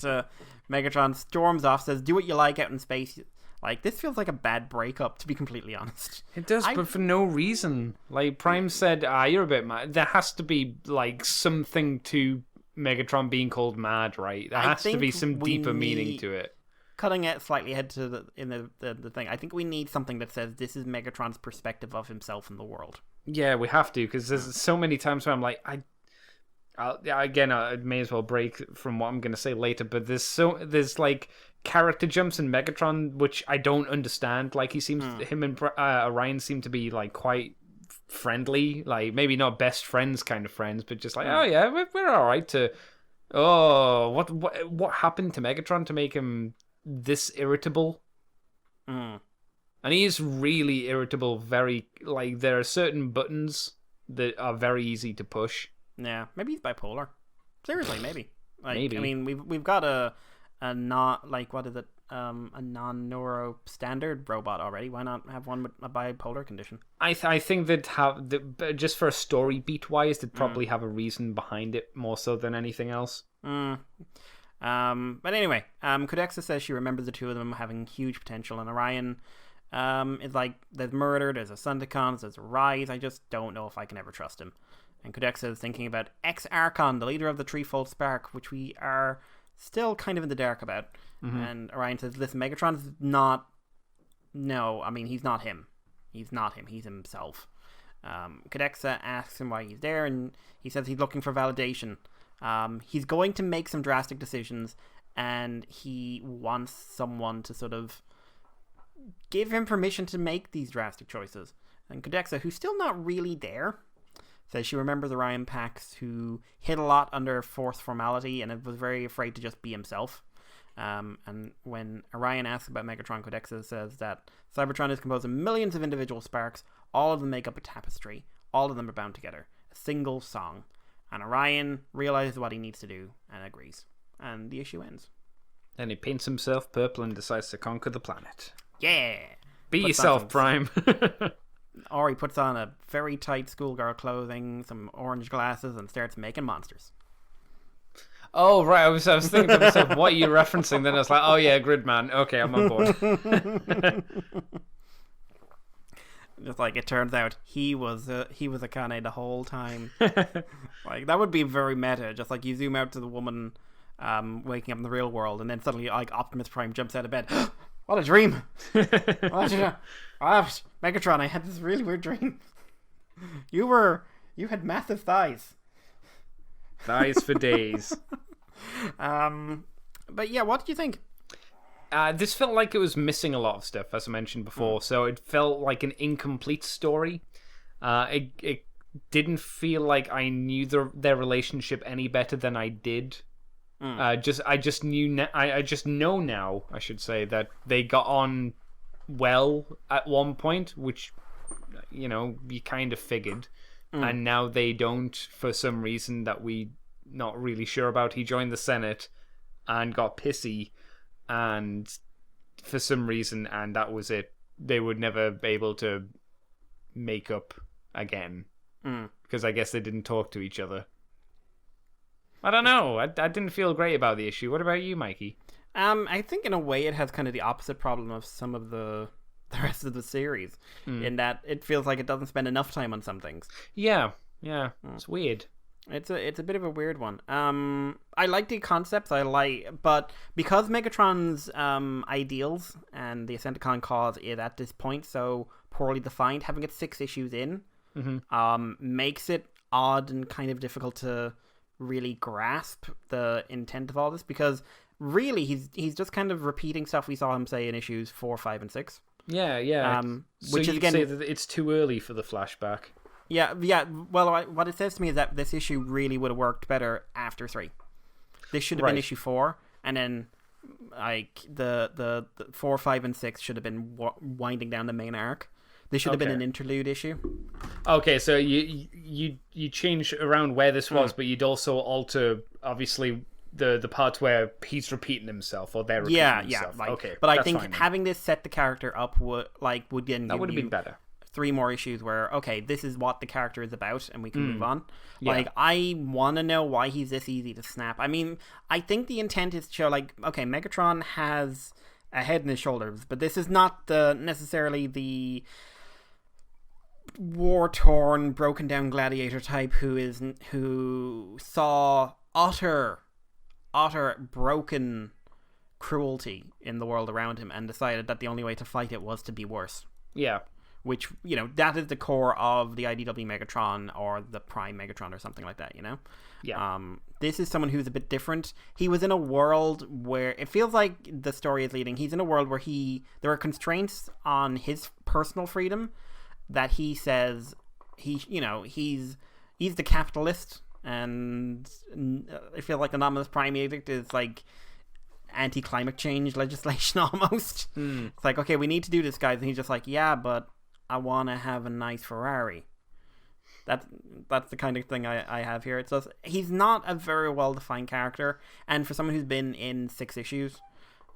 Megatron storms off, says, do what you like out in space. Like, this feels like a bad breakup, to be completely honest. It does, but for no reason. Like, Prime said, you're a bit mad. There has to be, like, something to Megatron being called mad, right? There has to be some deeper meaning to it. Cutting it slightly ahead to the thing, I think we need something that says this is Megatron's perspective of himself in the world. Yeah, we have to, because there's so many times where I'm like, I may as well break from what I'm going to say later, but there's like character jumps in Megatron which I don't understand. Like, him and Orion seem to be like quite friendly, like maybe not best friends kind of friends, but just like, oh yeah, we're all right. What happened to Megatron to make him this irritable? And he is really irritable. Very, like, there are certain buttons that are very easy to push. Yeah, maybe he's bipolar. Seriously, maybe. Like, maybe. I mean, we've got a not, like, what is it? A non-neuro standard robot already. Why not have one with a bipolar condition? I think that just for a story beat wise, they'd probably have a reason behind it more so than anything else. But anyway, Codexa says she remembers the two of them having huge potential, and Orion is like, there's murder, there's a Sundicons, there's a Rise. I just don't know if I can ever trust him. And Codexa is thinking about X-Archon, the leader of the Threefold Spark, which we are still kind of in the dark about. And Orion says, listen, Megatron's not... No, I mean, he's not him. He's not him. He's himself. Codexa asks him why he's there, and he says he's looking for validation. He's going to make some drastic decisions, and he wants someone to sort of give him permission to make these drastic choices. And Codexa, who's still not really there, says she remembers Orion Pax, who hid a lot under forced formality and was very afraid to just be himself. And when Orion asks about Megatron, Codexa says that Cybertron is composed of millions of individual sparks. All of them make up a tapestry. All of them are bound together. A single song. And Orion realizes what he needs to do and agrees. And the issue ends. Then he paints himself purple and decides to conquer the planet. Yeah! Be yourself, Prime. Or he puts on a very tight schoolgirl clothing, some orange glasses, and starts making monsters. Oh, right. I was thinking to myself, what are you referencing? Then I was like, oh, yeah, Gridman. Okay, I'm on board. Just like it turns out, he was a Kane the whole time. Like that would be very meta. Just like you zoom out to the woman waking up in the real world, and then suddenly like Optimus Prime jumps out of bed. What a dream! Megatron, I had this really weird dream. You had massive thighs. Thighs for days. But yeah, what did you think? This felt like it was missing a lot of stuff, as I mentioned before. So it felt like an incomplete story. It didn't feel like I knew their relationship any better than I did. I just know now, I should say, that they got on well at one point, which you kind of figured, and now they don't for some reason that we not really sure about. He joined the Senate and got pissy, and for some reason, and that was it. They would never be able to make up again because I guess they didn't talk to each other. I don't know. I didn't feel great about the issue. What about you, Mikey? I think in a way it has kind of the opposite problem of some of the rest of the series, in that it feels like it doesn't spend enough time on some things. Yeah. It's weird. It's a bit of a weird one. I like the concepts, but because Megatron's ideals and the Ascenticon cause is at this point so poorly defined, having it 6 issues in makes it odd and kind of difficult to really grasp the intent of all this, because really he's just kind of repeating stuff we saw him say in issues 4, 5, and 6. Yeah. So which is again say that it's too early for the flashback. Yeah. Well, what it says to me is that this issue really would have worked better after 3. This should have been issue 4, and then like the 4, 5, and 6 should have been winding down the main arc. This should have been an interlude issue. Okay, so you change around where this was, but you'd also alter obviously the parts where he's repeating himself or they're repeating himself. Like, okay, but I think having this set the character up would then that give would have you been better. 3 more issues where this is what the character is about, and we can move on. Yeah. Like, I want to know why he's this easy to snap. I mean, I think the intent is to show like, okay, Megatron has a head and his shoulders, but this is not necessarily the war-torn, broken-down gladiator type who saw utter broken cruelty in the world around him and decided that the only way to fight it was to be worse. Yeah. Which, that is the core of the IDW Megatron or the Prime Megatron or something like that, Yeah. This is someone who's a bit different. He was in a world where it feels like the story is leading. He's in a world where there are constraints on his personal freedom that he says he's the capitalist, and I feel like Anonymous Prime Edict is like anti-climate change legislation almost. It's like, okay, we need to do this, guys, and he's just like, yeah, but I want to have a nice Ferrari. That's the kind of thing I have here. It's just, he's not a very well-defined character, and for someone who's been in 6 issues,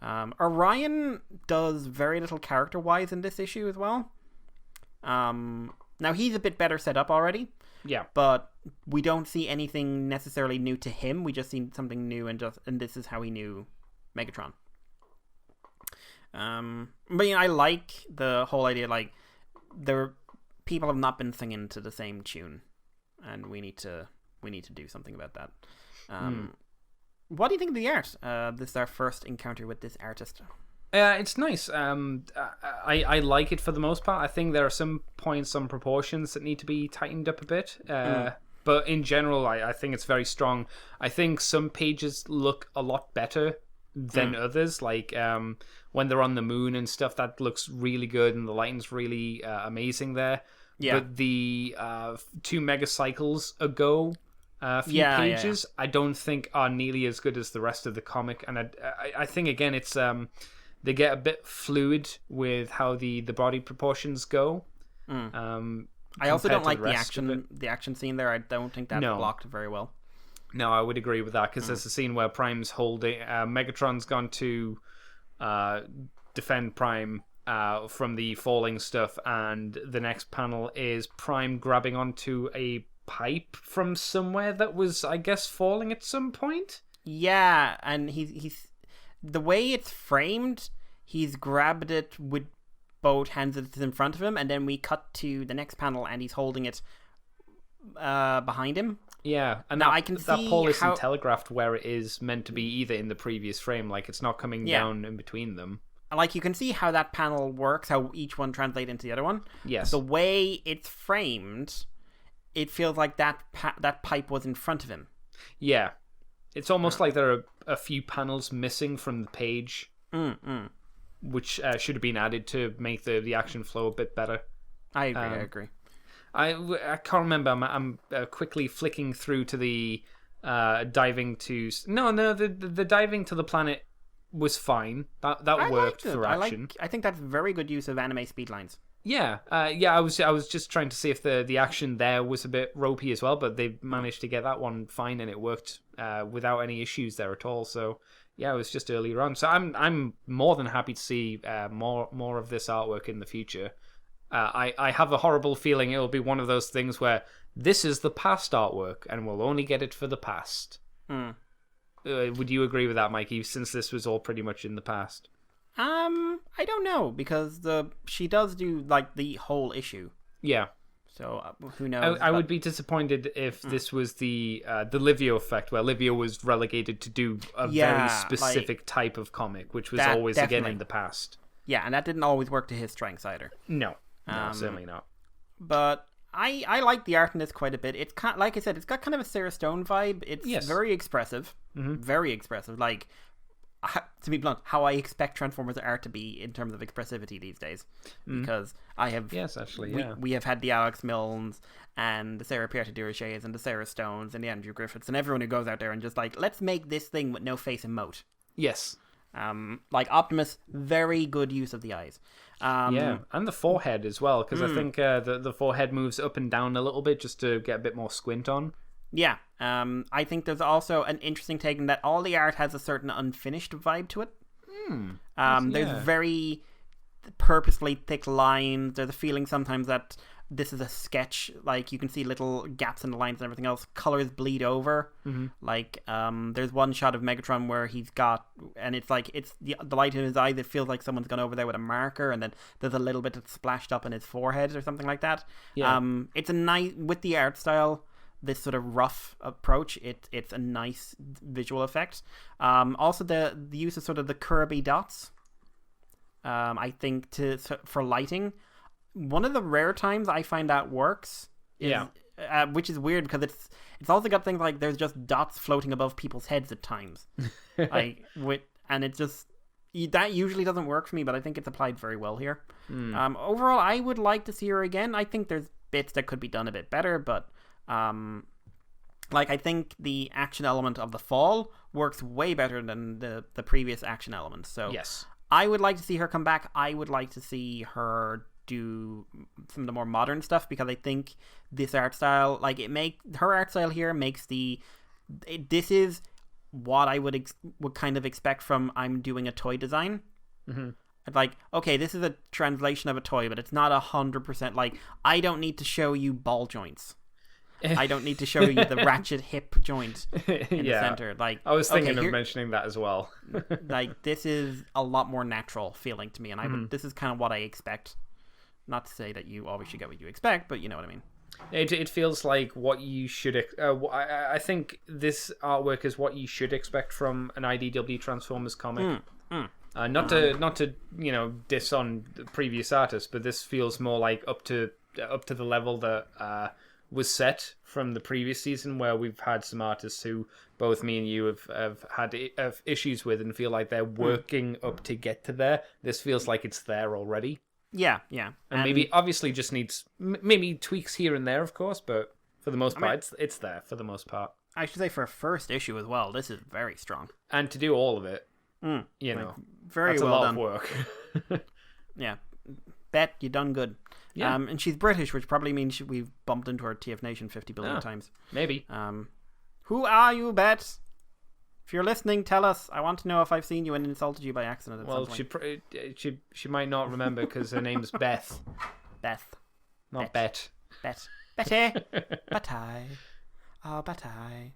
Orion does very little character-wise in this issue as well. Now he's a bit better set up already. Yeah. But we don't see anything necessarily new to him. We just see something new, and this is how he knew Megatron. But I like the whole idea, like people have not been singing to the same tune and we need to do something about that. What do you think of the art? This is our first encounter with this artist. It's nice. I like it for the most part. I think there are some points, some proportions that need to be tightened up a bit. But in general, I think it's very strong. I think some pages look a lot better than others. Like when they're on the moon and stuff, that looks really good, and the lighting's really amazing there. Yeah. But the 2 megacycles ago, few pages, I don't think are nearly as good as the rest of the comic. And I think again, it's they get a bit fluid with how the body proportions go. I also don't like the action scene there. I don't think that's blocked very well. No, I would agree with that, because there's a scene where Prime's holding Megatron's gone to defend Prime from the falling stuff, and the next panel is Prime grabbing onto a pipe from somewhere that was, I guess, falling at some point. Yeah, and he's the way it's framed, he's grabbed it with both hands that's in front of him, and then we cut to the next panel and he's holding it behind him. Yeah, and now that, I can that see pole how isn't telegraphed where it is meant to be either in the previous frame. Like, it's not coming down in between them. Like, you can see how that panel works, how each one translates into the other one. Yes. The way it's framed, it feels like that pipe was in front of him. Yeah. It's almost like there are a few panels missing from the page, which should have been added to make the action flow a bit better. I agree. I can't remember. I'm quickly flicking through to the diving to... No, the diving to the planet was fine. That worked for action. I think that's very good use of anime speed lines. Yeah. I was just trying to see if the action there was a bit ropey as well, but they managed to get that one fine, and it worked without any issues there at all. So yeah, it was just earlier on. So I'm more than happy to see more of this artwork in the future. I have a horrible feeling it'll be one of those things where this is the past artwork, and we'll only get it for the past. Would you agree with that, Mikey, since this was all pretty much in the past? I don't know, because she does do like the whole issue. Yeah. So who knows? I would be disappointed if this was the Livio effect, where Livio was relegated to do a very specific type of comic, which was always again in the past. Yeah, and that didn't always work to his strengths either. No, certainly not. But I like the art in this quite a bit. It's kind, like I said, it's got kind of a Sarah Stone vibe. It's very expressive, very expressive. Like, to be blunt, how I expect Transformers art to be in terms of expressivity these days. Because I have... Yes, actually, we have had the Alex Milnes and the Sarah Pierre Durochers and the Sarah Stones and the Andrew Griffiths and everyone who goes out there and just like, let's make this thing with no face emote. Yes. Like Optimus, very good use of the eyes. And the forehead as well, because I think the forehead moves up and down a little bit just to get a bit more squint on. Yeah, I think there's also an interesting take in that all the art has a certain unfinished vibe to it. There's very purposely thick lines. There's a feeling sometimes that this is a sketch. Like, you can see little gaps in the lines and everything else. Colors bleed over. Like, there's one shot of Megatron where he's got, and it's like, it's the light in his eyes. It feels like someone's gone over there with a marker, and then there's a little bit that's splashed up in his forehead or something like that. Yeah. It's a nice, with the art style, this sort of rough approach, it's a nice visual effect. Also the use of sort of the Kirby dots, I think for lighting, one of the rare times I find that works is, which is weird because it's also got things like there's just dots floating above people's heads at times. And it just, that usually doesn't work for me, but I think it's applied very well here. Overall, I would like to see her again. I think there's bits that could be done a bit better, but like, I think the action element of the fall works way better than the previous action elements. So yes, I would like to see her come back. I would like to see her do some of the more modern stuff, because I think this art style, like, her art style here makes this is what I would kind of expect from I'm doing a toy design. Like, okay, this is a translation of a toy, but it's not 100%. Like, I don't need to show you ball joints. I don't need to show you the ratchet hip joint in the center. Like, I was thinking of mentioning that as well. Like, this is a lot more natural feeling to me, and this is kind of what I expect. Not to say that you always should get what you expect, but you know what I mean. It feels like what you should. I think this artwork is what you should expect from an IDW Transformers comic. Not to diss on the previous artists, but this feels more like up to the level that was set from the previous season, where we've had some artists who both me and you have had issues with and feel like they're working up to get to there. This feels like it's there already. Yeah. And maybe obviously just needs maybe tweaks here and there, of course, but for the most part, it's there for the most part. I should say for a first issue as well, this is very strong. And to do all of it, very that's well a lot done. of work. Yeah, Bet, you done good. Yeah. And she's British, which probably means we've bumped into her TF Nation 50 billion times. Maybe. Who are you, Bet? If you're listening, tell us. I want to know if I've seen you and insulted you by accident at some point. She might not remember because her name's Beth. Beth. Not Bet. Betty. Batai. Oh, Batai.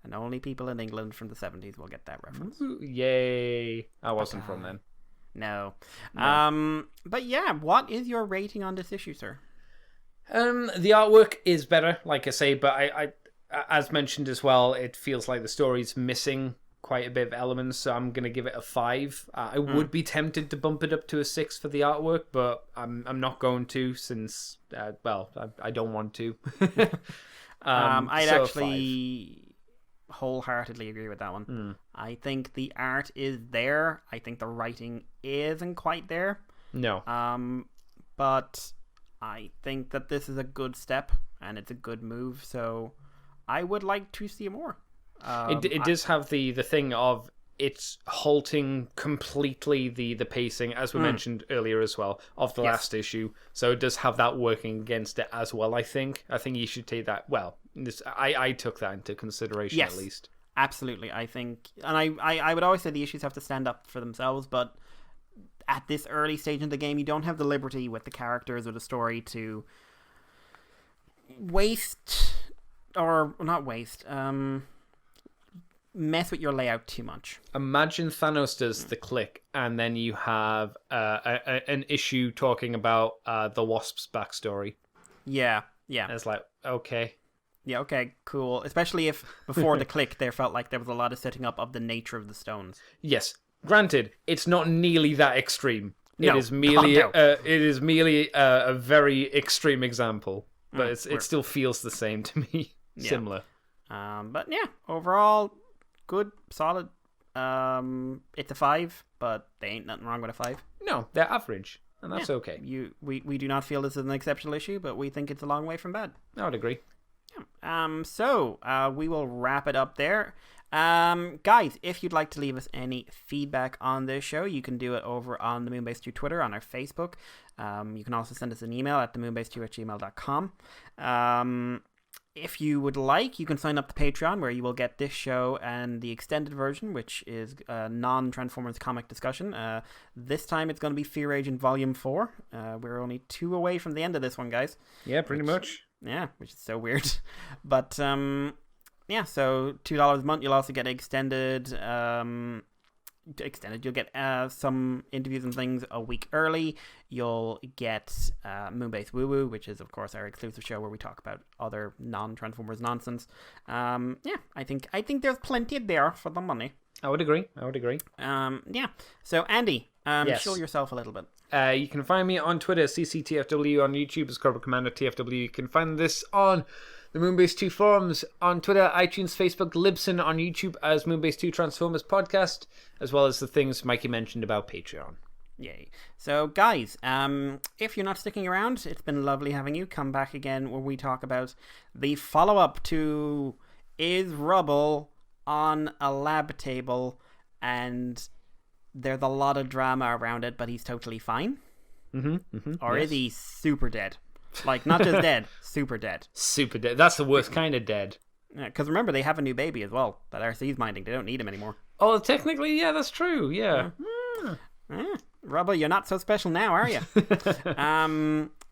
And only people in England from the 70s will get that reference. Ooh, yay. I wasn't from them. No. But yeah, what is your rating on this issue, sir? The artwork is better, like I say, but I as mentioned as well, it feels like the story's missing quite a bit of elements, so I'm going to give it a 5. I would be tempted to bump it up to a 6 for the artwork, but I'm not going to since, I don't want to. I'd actually wholeheartedly agree with that one. I think the art is there. I think the writing isn't quite there. No. But I think that this is a good step and it's a good move, so I would like to see more. It does have the thing of it's halting completely the pacing, as we mentioned earlier as well, of the last issue. So it does have that working against it as well, I think. I think you should take that. Well, I took that into consideration at least. Absolutely. I think, and I would always say the issues have to stand up for themselves, but at this early stage in the game, you don't have the liberty with the characters or the story to mess with your layout too much. Imagine Thanos does the click, and then you have an issue talking about the Wasp's backstory. Yeah. And it's like, okay. Yeah, okay, cool. Especially if before the click there felt like there was a lot of setting up of the nature of the stones. Yes. Granted, it's not nearly that extreme. It is merely a very extreme example, but it still feels the same to me. Similar. But yeah, overall, good, solid. It's a 5, but there ain't nothing wrong with a 5. No, they're average, and that's okay. We do not feel this is an exceptional issue, but we think it's a long way from bad. I would agree. So we will wrap it up there. Guys, if you'd like to leave us any feedback on this show, you can do it over on the Moonbase 2 Twitter, on our Facebook. You can also send us an email at themoonbase2@gmail.com. If you would like, you can sign up to Patreon, where you will get this show and the extended version, which is a non-Transformers comic discussion. This time it's going to be Fear Agent Volume 4. We're only 2 away from the end of this one, guys. Yeah, pretty much. Yeah, which is so weird. But, yeah, so $2 a month. You'll also get extended. You'll get some interviews and things a week early. You'll get Moonbase Woo Woo, which is of course our exclusive show where we talk about other non-Transformers nonsense. Yeah, I think there's plenty there for the money. I would agree. Yeah. So Andy, yes. Show yourself a little bit. You can find me on Twitter, CCTFW, on YouTube as Cobra Commander TFW. You can find this on the Moonbase 2 forums, on Twitter, iTunes, Facebook, Libsyn, on YouTube as Moonbase 2 Transformers Podcast, as well as the things Mikey mentioned about Patreon. Yay. So, guys, if you're not sticking around, it's been lovely having you. Come back again when we talk about the follow-up to Is Rubble on a Lab Table, and there's a lot of drama around it, but he's totally fine. Or is he super dead? Like, not just dead, super dead. Super dead. That's the worst kind of dead. Because remember, they have a new baby as well that RC's minding. They don't need him anymore. Oh, technically, yeah, that's true. Yeah. Rubble, you're not so special now, are you?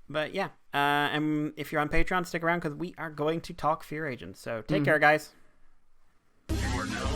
But yeah. And if you're on Patreon, stick around because we are going to talk Fear Agents. So take care, guys. You are now